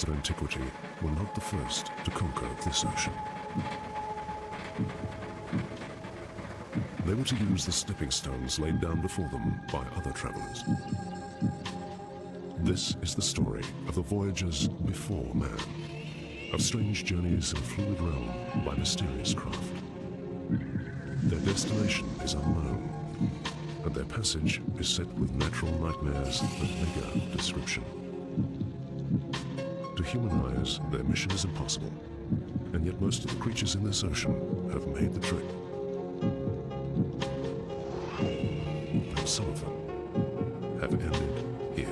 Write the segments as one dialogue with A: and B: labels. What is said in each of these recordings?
A: of antiquity were not the first to conquer this ocean. They were to use the stepping stones laid down before them by other travelers. This is the story of the voyagers before man, of strange journeys in a fluid realm by mysterious craft. Their destination is unknown, and their passage is set with natural nightmares that beggar description. To human eyes, their mission is impossible, and yet most of the creatures in this ocean have made the trip. And some of them have ended here.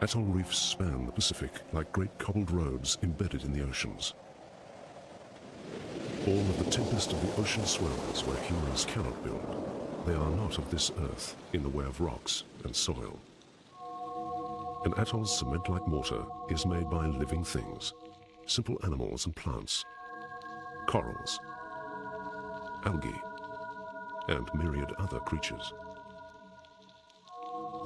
A: Atoll reefs span the Pacific like great cobbled roads embedded in the oceans. Born of the tempest of the ocean swells where humans cannot build, they are not of this earth in the way of rocks and soil. An atoll's cement-like mortar is made by living things, simple animals and plants, corals, algae, and myriad other creatures.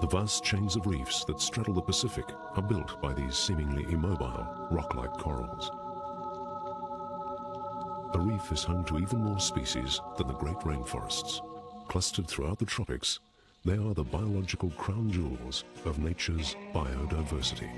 A: The vast chains of reefs that straddle the Pacific are built by these seemingly immobile, rock-like corals. A reef is home to even more species than the great rainforests. Clustered throughout the tropics, they are the biological crown jewels of nature's biodiversity.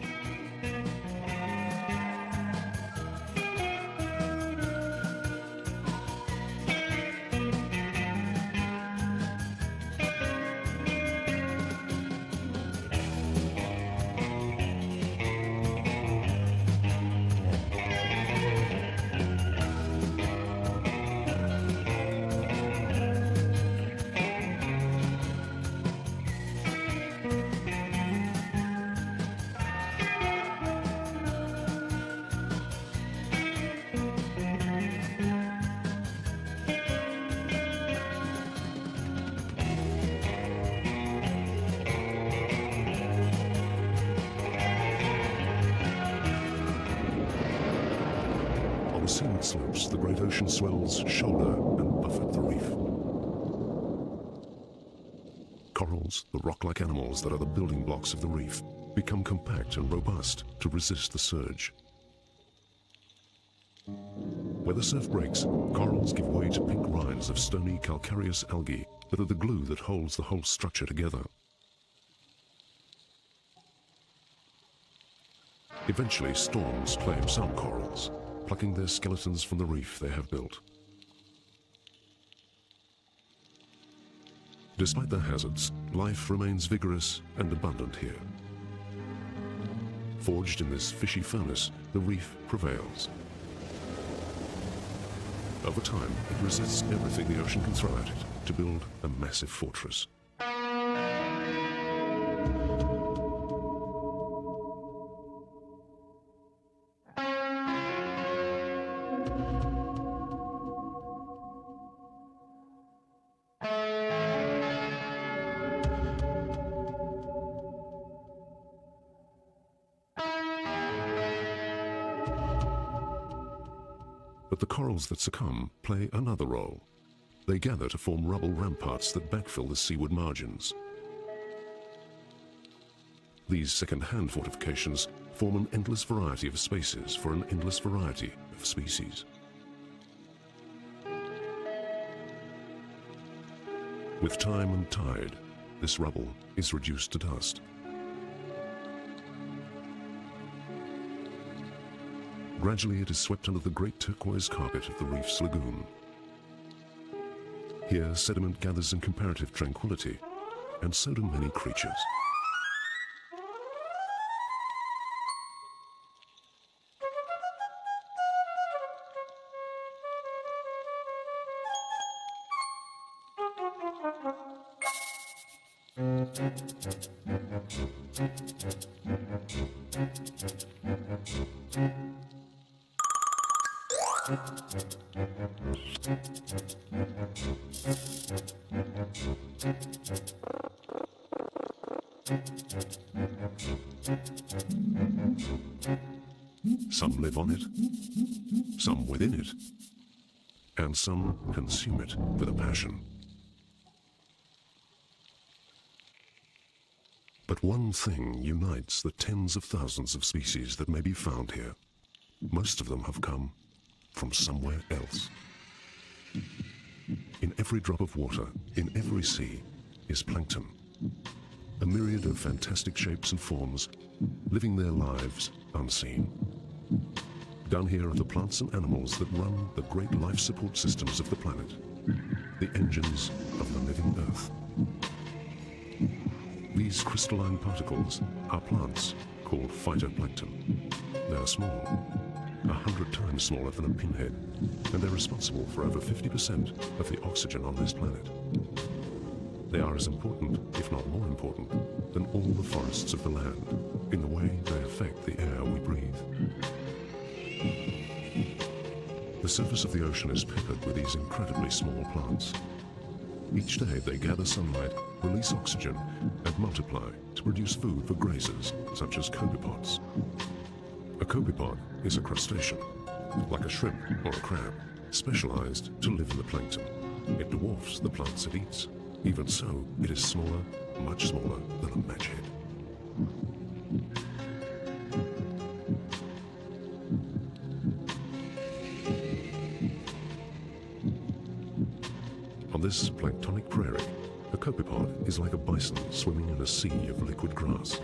A: On seaward slopes, the great ocean swells shoulder and buffet the reef. Corals, the rock-like animals that are the building blocks of the reef, become compact and robust to resist the surge. Where the surf breaks, corals give way to pink rinds of stony calcareous algae that are the glue that holds the whole structure together. Eventually, storms claim some corals, plucking their skeletons from the reef they have built. Despite the hazards, life remains vigorous and abundant here. Forged in this fishy furnace, the reef prevails. Over time, it resists everything the ocean can throw at it to build a massive fortress. But the corals that succumb play another role. They gather to form rubble ramparts that backfill the seaward margins. These second-hand fortifications form an endless variety of spaces for an endless variety of species. With time and tide, this rubble is reduced to dust. Gradually, it is swept under the great turquoise carpet of the reef's lagoon. Here, sediment gathers in comparative tranquility, and so do many creatures. Some live on it, some within it, and and some consume it with a passion. But one thing unites the tens of thousands of species that may be found here. Most of them have come from somewhere else. In every drop of water, in every sea, is plankton. A myriad of fantastic shapes and forms, living their lives unseen. Down here are the plants and animals that run the great life support systems of the planet, the engines of the living Earth. These crystalline particles are plants called phytoplankton. They are small, 100 times smaller than a pinhead, and they're responsible for over 50% of the oxygen on this planet. They are as important, if not more important, than all the forests of the land, in the way they affect the air we breathe. The surface of the ocean is peppered with these incredibly small plants. Each day they gather sunlight, release oxygen, and multiply to produce food for grazers, such as copepods. A copepod is a crustacean, like a shrimp or a crab, specialized to live in the plankton. It dwarfs the plants it eats. Even so, it is smaller, much smaller than a match head. On this planktonic prairie, a copepod is like a bison swimming in a sea of liquid grass.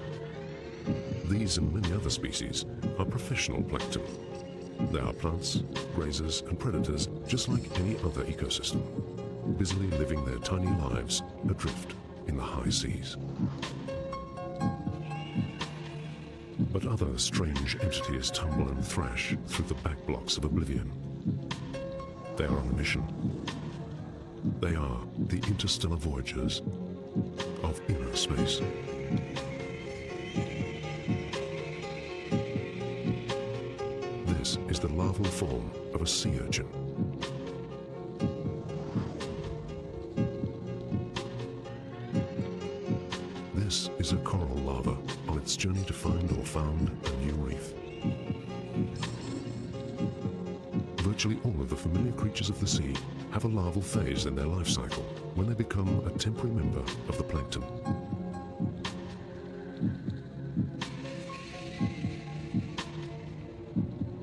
A: These and many other species are professional plankton. They are plants, grazers, and predators just like any other ecosystem, busily living their tiny lives adrift in the high seas. But other strange entities tumble and thrash through the backblocks of oblivion. They are on a mission. They are the interstellar voyagers of inner space. This is the larval form of a sea urchin. This is a coral larva on its journey to find or found a new reef. Virtually all of the familiar creatures of the sea have a larval phase in their life cycle when they become a temporary member of the plankton.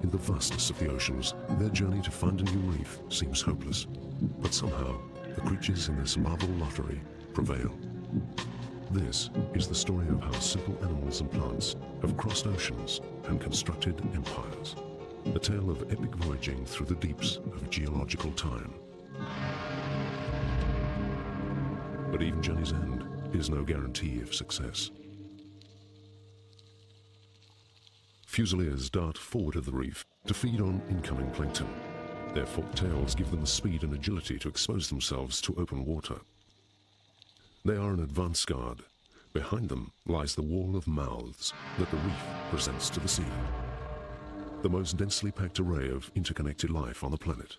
A: In the vastness of the oceans, their journey to find a new reef seems hopeless, but somehow the creatures in this marvel lottery prevail. This is the story of how simple animals and plants have crossed oceans and constructed empires. A tale of epic voyaging through the deeps of geological time. But even journey's end is no guarantee of success. Fusiliers dart forward of the reef to feed on incoming plankton. Their forked tails give them the speed and agility to expose themselves to open water. They are an advance guard. Behind them lies the wall of mouths that the reef presents to the sea. The most densely packed array of interconnected life on the planet.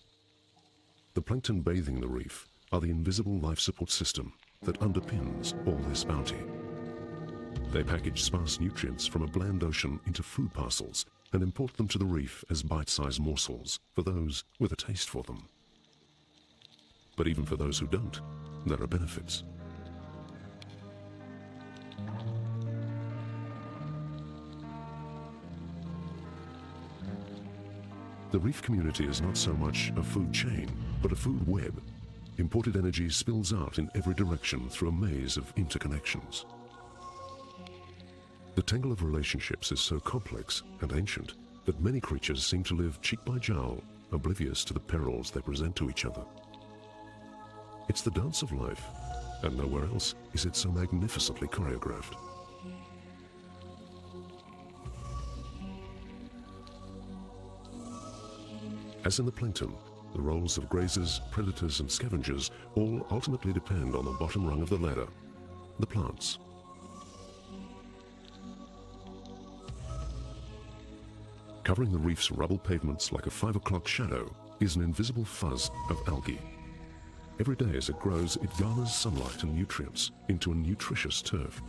A: The plankton bathing the reef are the invisible life support system that underpins all this bounty. They package sparse nutrients from a bland ocean into food parcels and import them to the reef as bite-sized morsels for those with a taste for them. But even for those who don't, there are benefits. The reef community is not so much a food chain, but a food web. Imported energy spills out in every direction through a maze of interconnections. The tangle of relationships is so complex and ancient that many creatures seem to live cheek by jowl, oblivious to the perils they present to each other. It's the dance of life, and nowhere else is it so magnificently choreographed. As in the plankton, the roles of grazers, predators, and scavengers all ultimately depend on the bottom rung of the ladder, the plants. Covering the reef's rubble pavements like a 5 o'clock shadow is an invisible fuzz of algae. Every day as it grows, it garners sunlight and nutrients into a nutritious turf.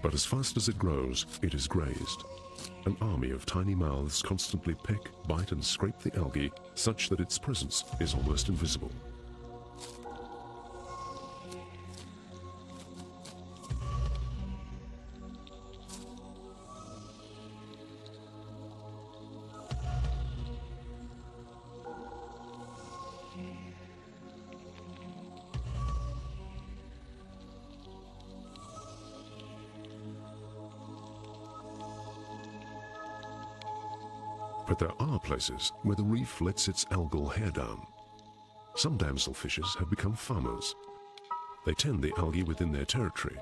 A: But as fast as it grows, it is grazed, An army of tiny mouths constantly pick, bite and scrape the algae such that its presence is almost invisible. But there are places where the reef lets its algal hair down. Some damselfishes have become farmers. They tend the algae within their territory,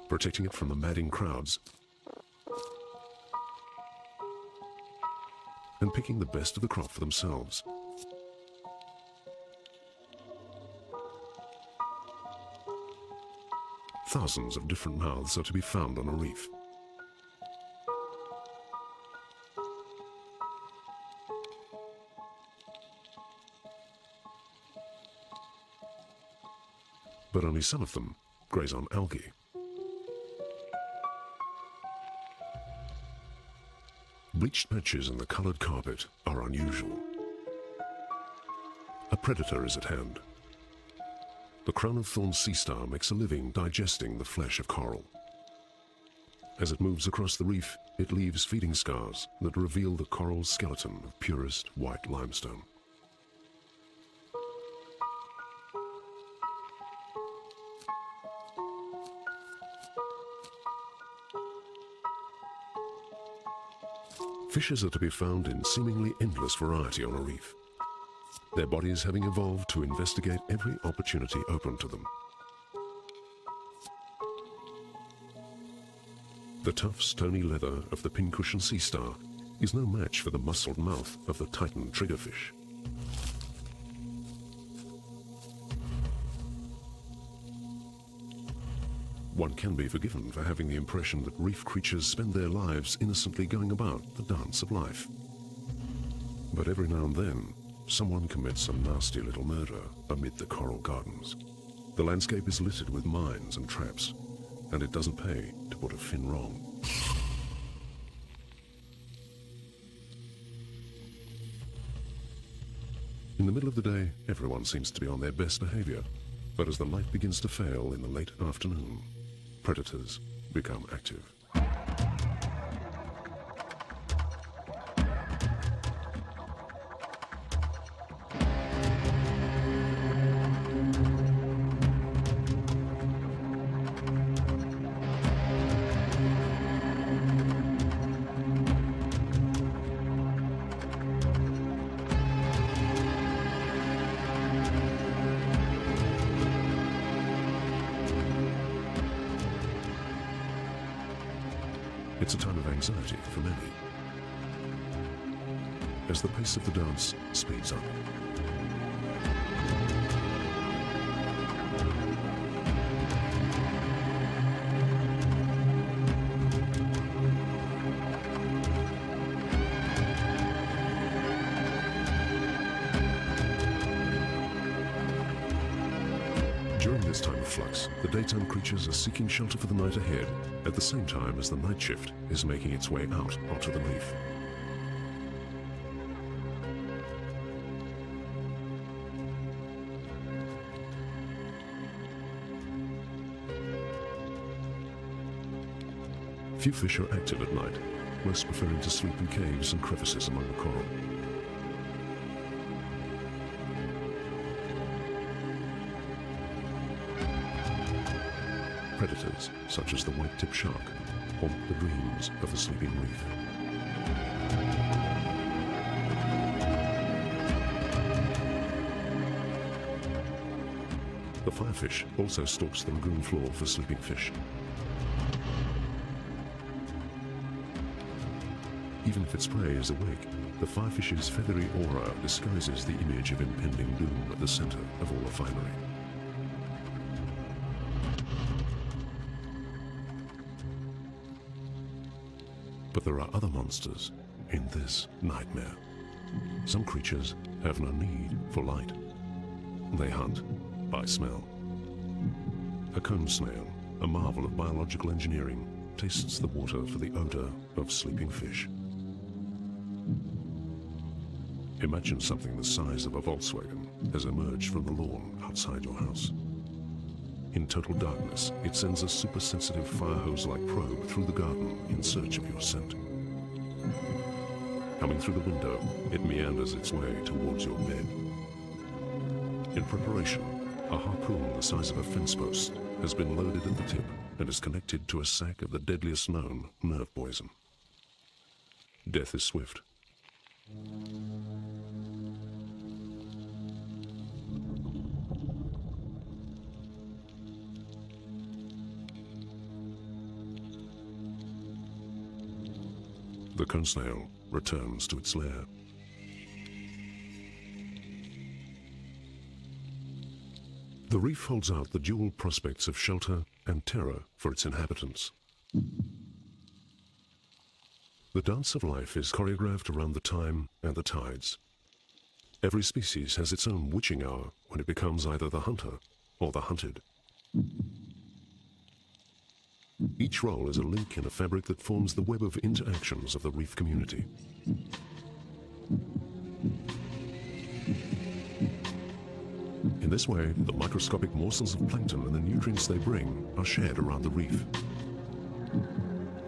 A: protecting it from the madding crowds and picking the best of the crop for themselves. Thousands of different mouths are to be found on a reef. But only some of them graze on algae. Bleached patches in the colored carpet are unusual. A predator is at hand. The crown-of-thorn sea star makes a living digesting the flesh of coral. As it moves across the reef, it leaves feeding scars that reveal the coral's skeleton of purest white limestone. Fishes are to be found in seemingly endless variety on a reef, their bodies having evolved to investigate every opportunity open to them. The tough, stony leather of the pincushion sea star is no match for the muscled mouth of the Titan triggerfish. One can be forgiven for having the impression that reef creatures spend their lives innocently going about the dance of life. But every now and then, someone commits some nasty little murder amid the coral gardens. The landscape is littered with mines and traps, and it doesn't pay to put a fin wrong. In the middle of the day, everyone seems to be on their best behavior, but as the light begins to fail in the late afternoon, predators become active. It's a time of anxiety for many, as the pace of the dance speeds up. During this time of flux, the daytime creatures are seeking shelter for the night ahead, at the same time as the night shift is making its way out onto the reef. Few fish are active at night, most preferring to sleep in caves and crevices among the coral. Predators, such as the white-tipped shark, haunt the dreams of the sleeping reef. The firefish also stalks the lagoon floor for sleeping fish. Even if its prey is awake, the firefish's feathery aura disguises the image of impending doom at the center of all the finery. But there are other monsters in this nightmare. Some creatures have no need for light. They hunt by smell. A cone snail, a marvel of biological engineering, tastes the water for the odor of sleeping fish. Imagine something the size of a Volkswagen has emerged from the lawn outside your house. In total darkness, it sends a super-sensitive fire hose-like probe through the garden in search of your scent. Coming through the window, it meanders its way towards your bed. In preparation, a harpoon the size of a fence post has been loaded at the tip and is connected to a sack of the deadliest known nerve poison. Death is swift. The cone snail returns to its lair. The reef holds out the dual prospects of shelter and terror for its inhabitants. The dance of life is choreographed around the time and the tides. Every species has its own witching hour when it becomes either the hunter or the hunted. Each role is a link in a fabric that forms the web of interactions of the reef community. In this way, the microscopic morsels of plankton and the nutrients they bring are shared around the reef.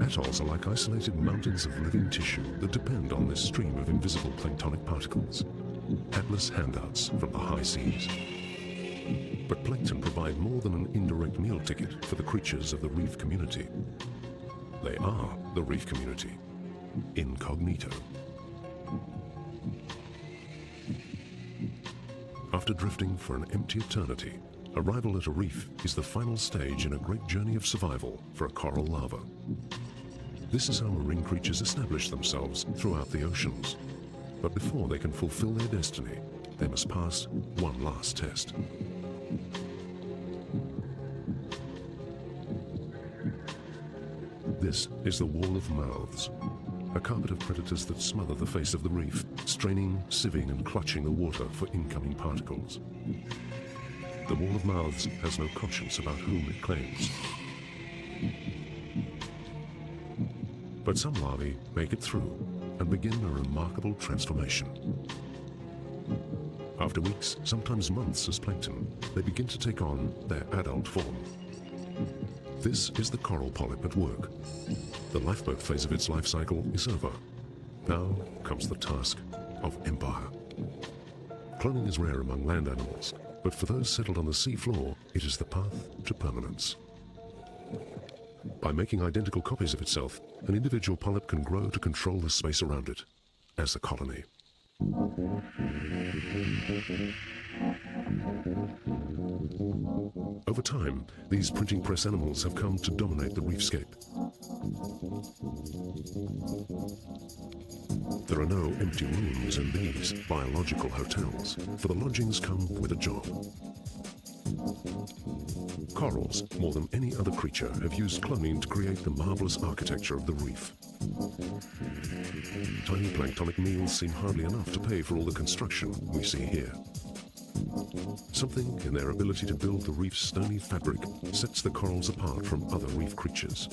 A: Atolls are like isolated mountains of living tissue that depend on this stream of invisible planktonic particles, hapless handouts from the high seas. But plankton provide more than an indirect meal ticket for the creatures of the reef community. They are the reef community, incognito. After drifting for an empty eternity, arrival at a reef is the final stage in a great journey of survival for a coral larva. This is how marine creatures establish themselves throughout the oceans. But before they can fulfill their destiny, they must pass one last test. This is the wall of mouths, a carpet of predators that smother the face of the reef, straining, sieving, and clutching the water for incoming particles. The wall of mouths has no conscience about whom it claims. But some larvae make it through and begin a remarkable transformation. After weeks, sometimes months as plankton, they begin to take on their adult form. This is the coral polyp at work. The lifeboat phase of its life cycle is over. Now comes the task of empire. Cloning is rare among land animals, but for those settled on the sea floor, it is the path to permanence. By making identical copies of itself, an individual polyp can grow to control the space around it, as a colony. Over time, these printing press animals have come to dominate the reefscape. There are no empty rooms in these biological hotels, for the lodgings come with a job. Corals, more than any other creature, have used cloning to create the marvelous architecture of the reef. Tiny planktonic meals seem hardly enough to pay for all the construction we see here. Something in their ability to build the reef's stony fabric sets the corals apart from other reef creatures.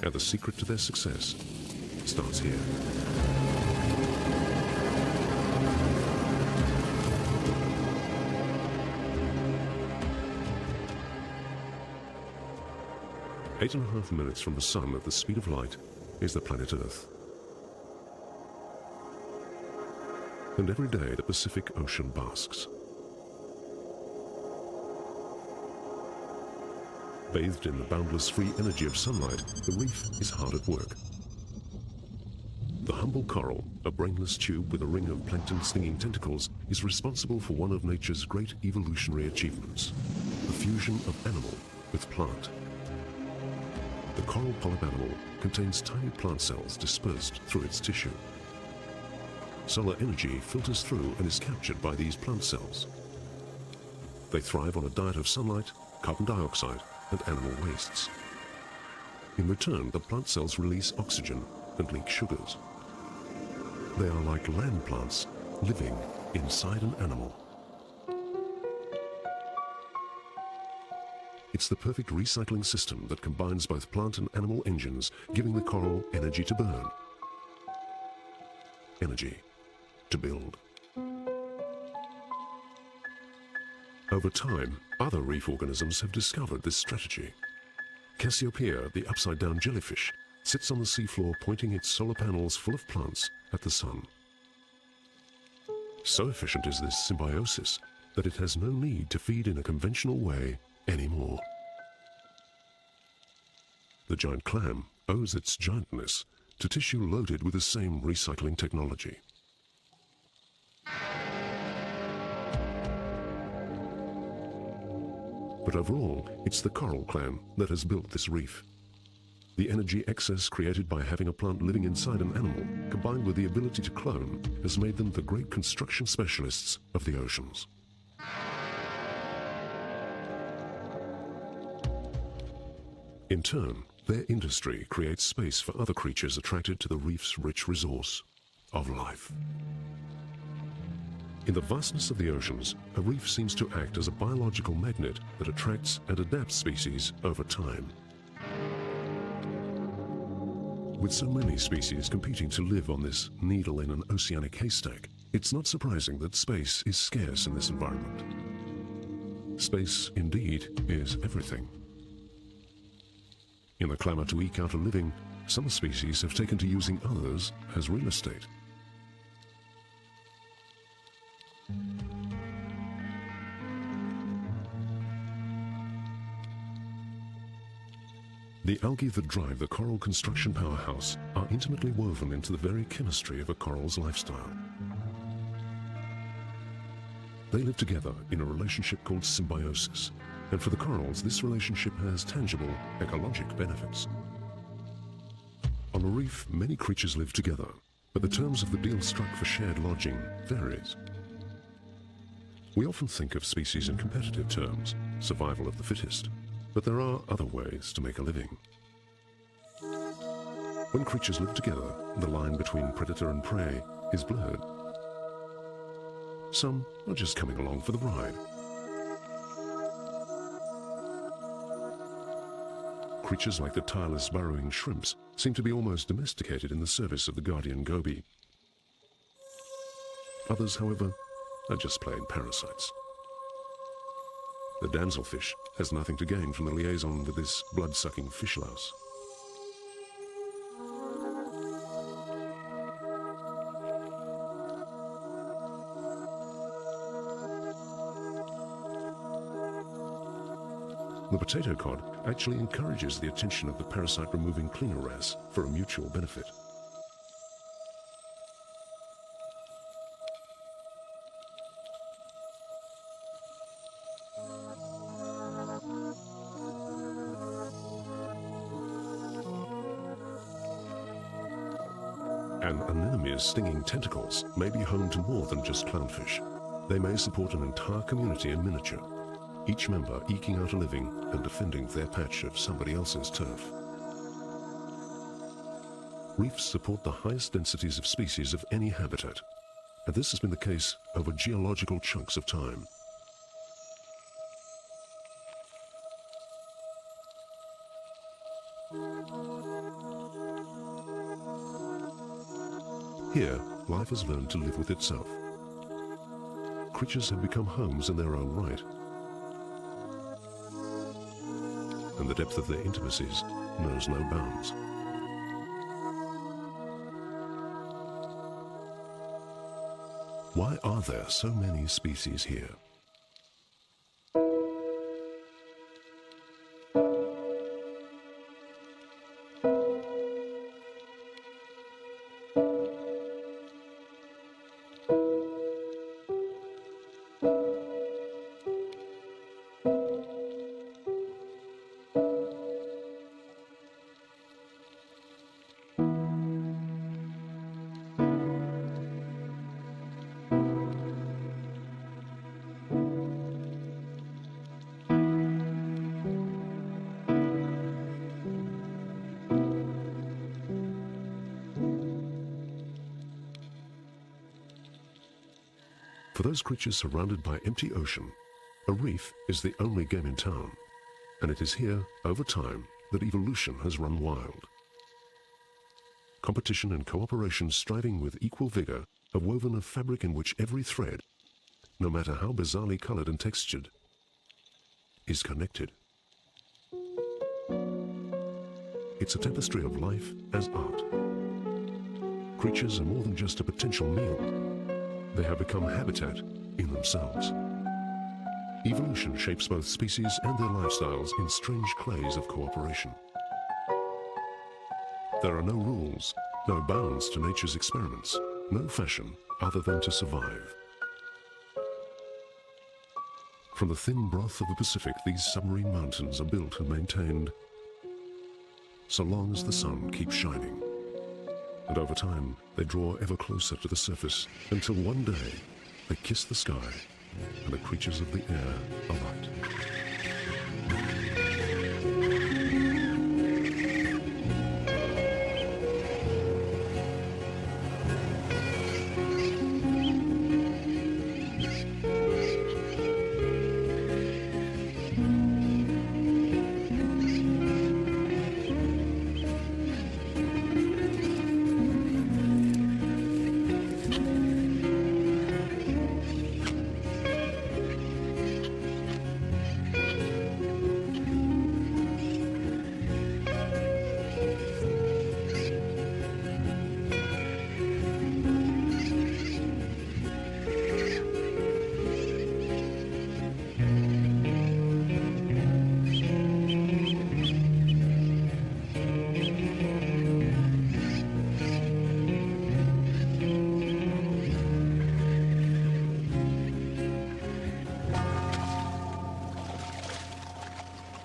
A: And the secret to their success starts here. Eight and a half minutes from the sun at the speed of light is the planet Earth. And every day the Pacific Ocean basks. Bathed in the boundless free energy of sunlight, the reef is hard at work. The humble coral, a brainless tube with a ring of plankton-stinging tentacles, is responsible for one of nature's great evolutionary achievements, the fusion of animal with plant. The coral polyp animal contains tiny plant cells dispersed through its tissue. Solar energy filters through and is captured by these plant cells. They thrive on a diet of sunlight, carbon dioxide, and animal wastes. In return, the plant cells release oxygen and leak sugars. They are like land plants living inside an animal. It's the perfect recycling system that combines both plant and animal engines, giving the coral energy to burn, energy to build. Over time, other reef organisms have discovered this strategy. Cassiopeia, the upside-down jellyfish, sits on the seafloor pointing its solar panels full of plants at the sun. So efficient is this symbiosis that it has no need to feed in a conventional way anymore. The giant clam owes its giantness to tissue loaded with the same recycling technology. But overall, it's the coral clam that has built this reef. The energy excess created by having a plant living inside an animal, combined with the ability to clone, has made them the great construction specialists of the oceans. In turn, their industry creates space for other creatures attracted to the reef's rich resource of life. In the vastness of the oceans, a reef seems to act as a biological magnet that attracts and adapts species over time. With so many species competing to live on this needle in an oceanic haystack, it's not surprising that space is scarce in this environment. Space, indeed, is everything. In the clamor to eke out a living, some species have taken to using others as real estate. The algae that drive the coral construction powerhouse are intimately woven into the very chemistry of a coral's lifestyle. They live together in a relationship called symbiosis, and for the corals, this relationship has tangible ecologic benefits. On a reef, many creatures live together, but the terms of the deal struck for shared lodging varies. We often think of species in competitive terms, survival of the fittest, but there are other ways to make a living. When creatures live together, the line between predator and prey is blurred. Some are just coming along for the ride. Creatures like the tireless burrowing shrimps seem to be almost domesticated in the service of the guardian goby. Others, however, are just plain parasites. The damselfish has nothing to gain from the liaison with this blood-sucking fish louse. The potato cod actually encourages the attention of the parasite-removing cleaner wrasse for a mutual benefit. An anemone's stinging tentacles may be home to more than just clownfish. They may support an entire community in miniature, each member eking out a living and defending their patch of somebody else's turf. Reefs support the highest densities of species of any habitat, and this has been the case over geological chunks of time. Here, life has learned to live with itself. Creatures have become homes in their own right, and the depth of their intimacies knows no bounds. Why are there so many species here? For those creatures surrounded by empty ocean, a reef is the only game in town. And it is here, over time, that evolution has run wild. Competition and cooperation striving with equal vigor have woven a fabric in which every thread, no matter how bizarrely colored and textured, is connected. It's a tapestry of life as art. Creatures are more than just a potential meal. They have become habitat in themselves. Evolution shapes both species and their lifestyles in strange clays of cooperation. There are no rules, no bounds to nature's experiments, no fashion other than to survive. From the thin broth of the Pacific, these submarine mountains are built and maintained so long as the sun keeps shining. And over time, they draw ever closer to the surface until one day they kiss the sky and the creatures of the air alight.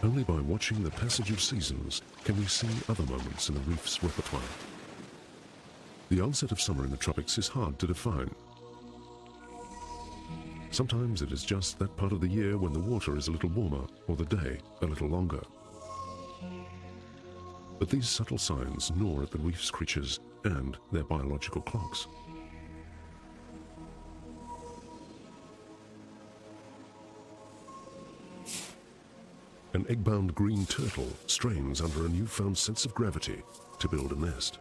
A: Only by watching the passage of seasons can we see other moments in the reef's repertoire. The onset of summer in the tropics is hard to define. Sometimes it is just that part of the year when the water is a little warmer or the day a little longer. But these subtle signs gnaw at the reef's creatures and their biological clocks. An egg-bound green turtle strains under a newfound sense of gravity to build a nest.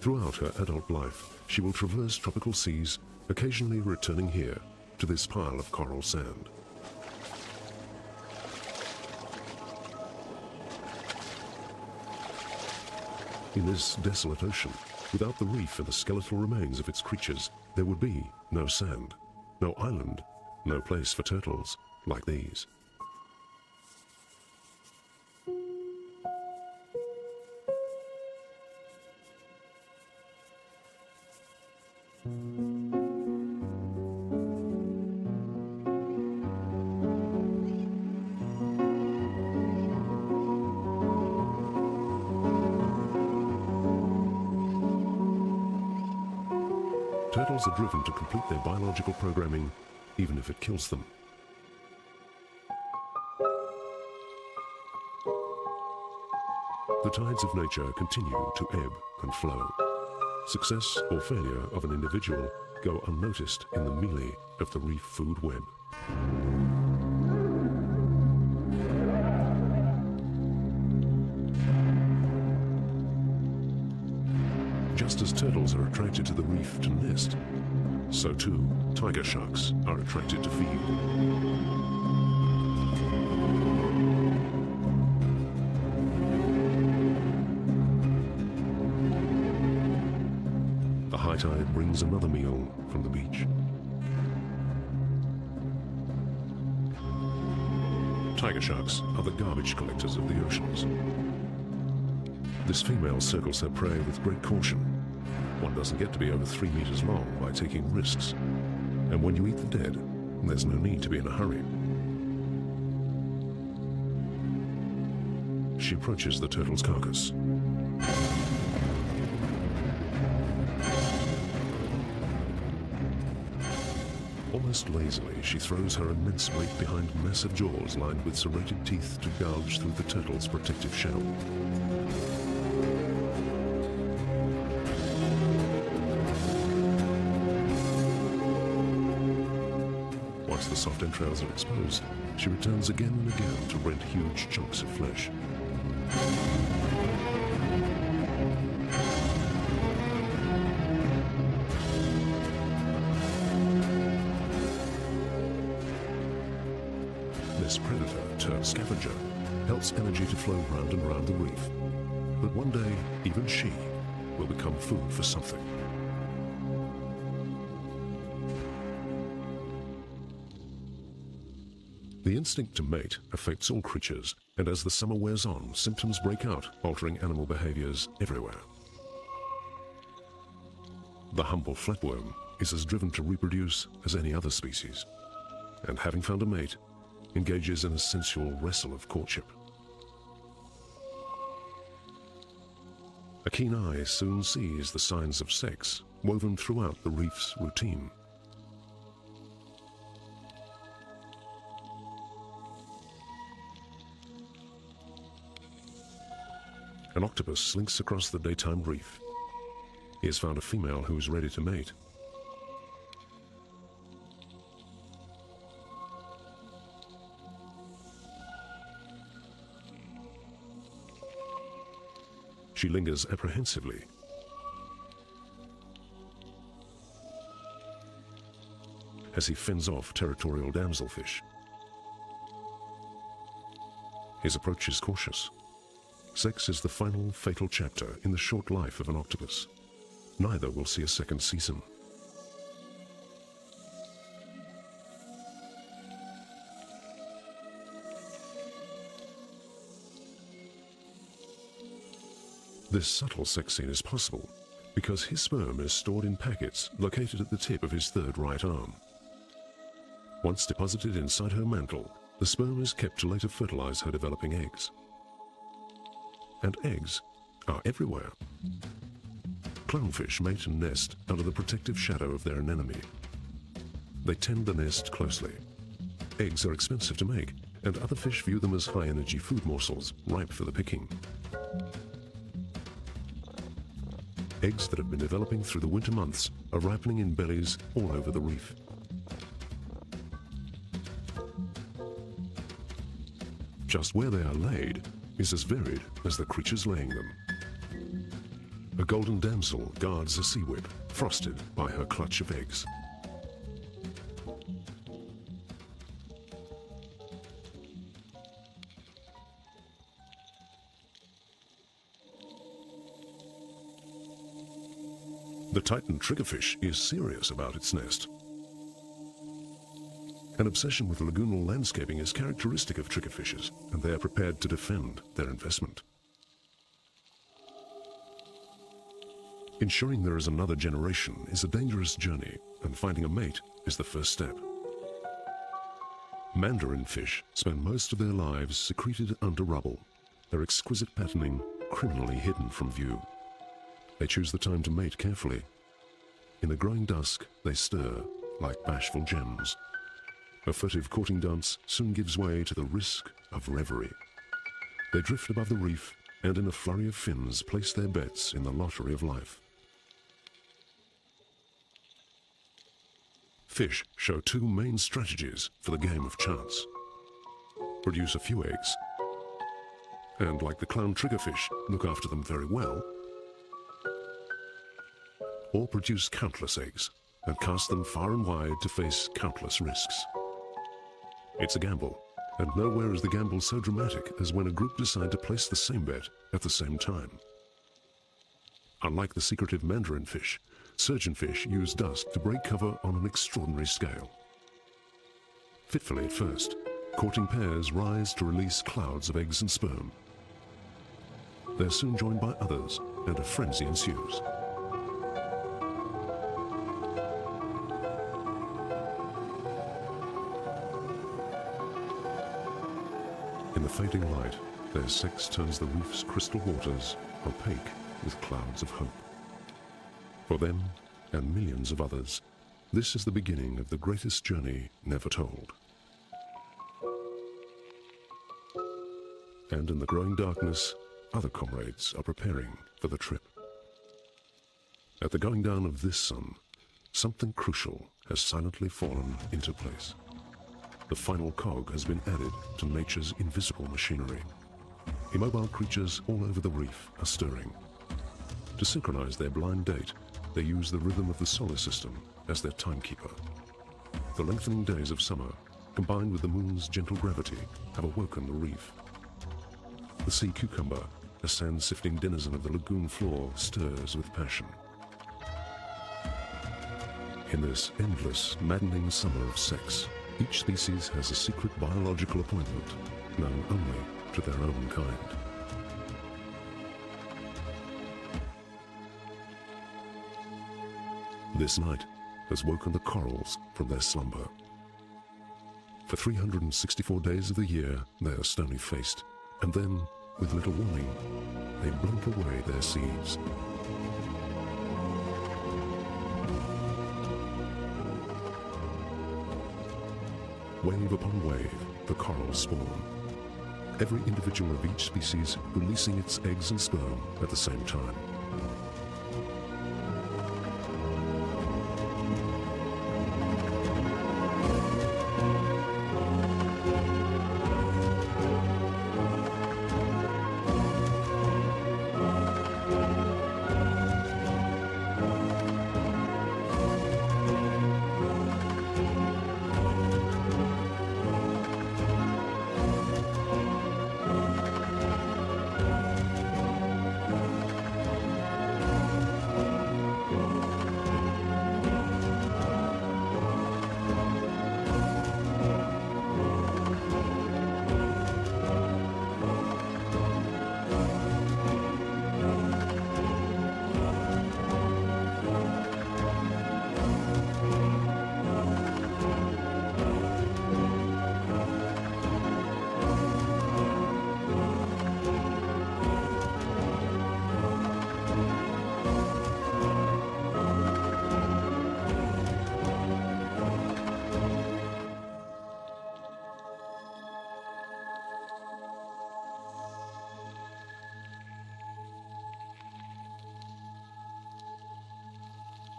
A: Throughout her adult life, she will traverse tropical seas, occasionally returning here to this pile of coral sand. In this desolate ocean, without the reef and the skeletal remains of its creatures, there would be no sand, no island, no place for turtles like these. Turtles are driven to complete their biological programming, even if it kills them. The tides of nature continue to ebb and flow. Success or failure of an individual go unnoticed in the melee of the reef food web. Just as turtles are attracted to the reef to nest, so too tiger sharks are attracted to feed. The high tide brings another meal from the beach. Tiger sharks are the garbage collectors of the oceans. This female circles her prey with great caution. One doesn't get to be over 3 meters long by taking risks. And when you eat the dead, there's no need to be in a hurry. She approaches the turtle's carcass. Almost lazily, she throws her immense weight behind massive jaws lined with serrated teeth to gouge through the turtle's protective shell. Once the soft entrails are exposed, she returns again and again to rent huge chunks of flesh. This predator turned scavenger helps energy to flow round and round the reef. But one day, even she will become food for something. The instinct to mate affects all creatures, and as the summer wears on, symptoms break out, altering animal behaviors everywhere. The humble flatworm is as driven to reproduce as any other species, and having found a mate, engages in a sensual wrestle of courtship. A keen eye soon sees the signs of sex woven throughout the reef's routine. An octopus slinks across the daytime reef. He has found a female who is ready to mate. She lingers apprehensively. As he fends off territorial damselfish. His approach is cautious. Sex is the final fatal chapter in the short life of an octopus. Neither will see a second season. This subtle sex scene is possible because his sperm is stored in packets located at the tip of his third right arm. Once deposited inside her mantle, the sperm is kept to later fertilize her developing eggs. And eggs are everywhere. Clownfish mate and nest under the protective shadow of their anemone. They tend the nest closely. Eggs are expensive to make, and other fish view them as high-energy food morsels, ripe for the picking. Eggs that have been developing through the winter months are ripening in bellies all over the reef. Just where they are laid is as varied as the creatures laying them. A golden damsel guards a sea whip, frosted by her clutch of eggs. The Titan triggerfish is serious about its nest. An obsession with lagoonal landscaping is characteristic of triggerfishes, and they are prepared to defend their investment. Ensuring there is another generation is a dangerous journey, and finding a mate is the first step. Mandarin fish spend most of their lives secreted under rubble, their exquisite patterning criminally hidden from view. They choose the time to mate carefully. In the growing dusk, they stir like bashful gems. A furtive courting dance soon gives way to the risk of reverie. They drift above the reef and in a flurry of fins place their bets in the lottery of life. Fish show two main strategies for the game of chance. Produce a few eggs, and like the clown triggerfish, look after them very well, or produce countless eggs and cast them far and wide to face countless risks. It's a gamble, and nowhere is the gamble so dramatic as when a group decide to place the same bet at the same time. Unlike the secretive mandarin fish, surgeonfish use dusk to break cover on an extraordinary scale. Fitfully at first, courting pairs rise to release clouds of eggs and sperm. They're soon joined by others, and a frenzy ensues. In the fading light, their sex turns the reef's crystal waters opaque with clouds of hope. For them, and millions of others, This is the beginning of the greatest journey never told. And in the growing darkness, other comrades are preparing for the trip. At the going down of this sun, something crucial has silently fallen into place. The final cog has been added to nature's invisible machinery. Immobile creatures all over the reef are stirring. To synchronize their blind date, they use the rhythm of the solar system as their timekeeper. The lengthening days of summer, combined with the moon's gentle gravity, have awoken the reef. The sea cucumber, a sand-sifting denizen of the lagoon floor, stirs with passion. In this endless, maddening summer of sex, each species has a secret biological appointment, known only to their own kind. This night has woken the corals from their slumber. For 364 days of the year, they are stony-faced, and then, with little warning, they blink away their seeds. Wave upon wave, the corals spawn. Every individual of each species releasing its eggs and sperm at the same time.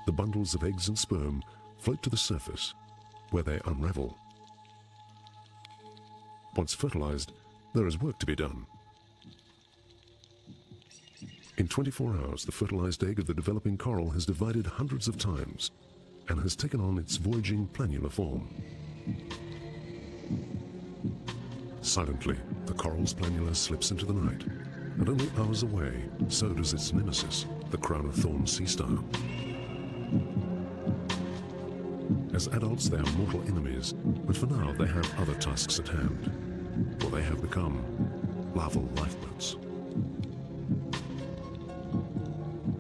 A: The bundles of eggs and sperm float to the surface, where they unravel. Once fertilized, there is work to be done. In 24 hours, the fertilized egg of the developing coral has divided hundreds of times and has taken on its voyaging planular form. Silently, the coral's planula slips into the night, and only hours away, so does its nemesis, the crown-of-thorns sea star. As adults, they are mortal enemies, but for now they have other tasks at hand, for they have become larval lifeboats.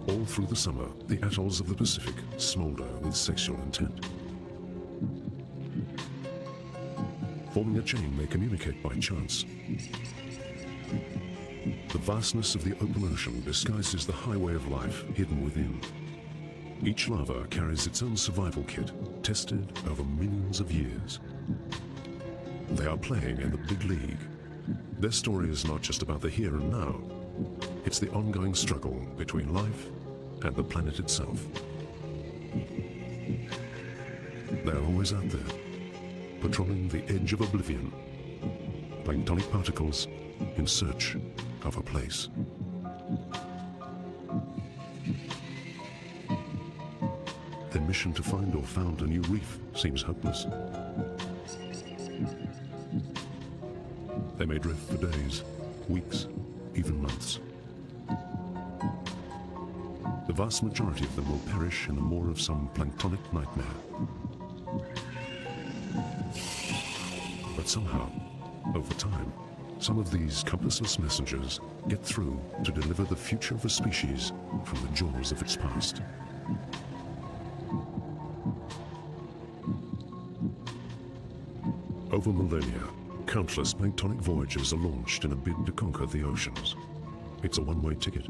A: All through the summer, the atolls of the Pacific smolder with sexual intent. Forming a chain, they communicate by chance. The vastness of the open ocean disguises the highway of life hidden within. Each larva carries its own survival kit, tested over millions of years. They are playing in the big league. Their story is not just about the here and now. It's the ongoing struggle between life and the planet itself. They're always out there, patrolling the edge of oblivion, planktonic particles in search of a place. Their mission to find or found a new reef seems hopeless. They may drift for days, weeks, even months. The vast majority of them will perish in the maw of some planktonic nightmare. But somehow, over time, some of these compassless messengers get through to deliver the future of a species from the jaws of its past. Over millennia, countless planktonic voyages are launched in a bid to conquer the oceans. It's a one-way ticket.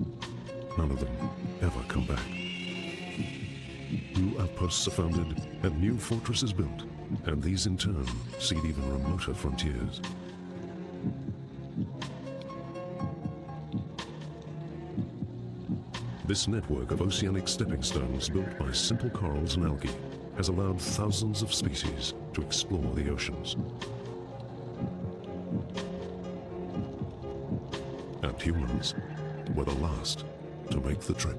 A: None of them ever come back. New outposts are founded and new fortresses built, and these in turn seed even remoter frontiers. This network of oceanic stepping stones built by simple corals and algae has allowed thousands of species to explore the oceans. And humans were the last to make the trip.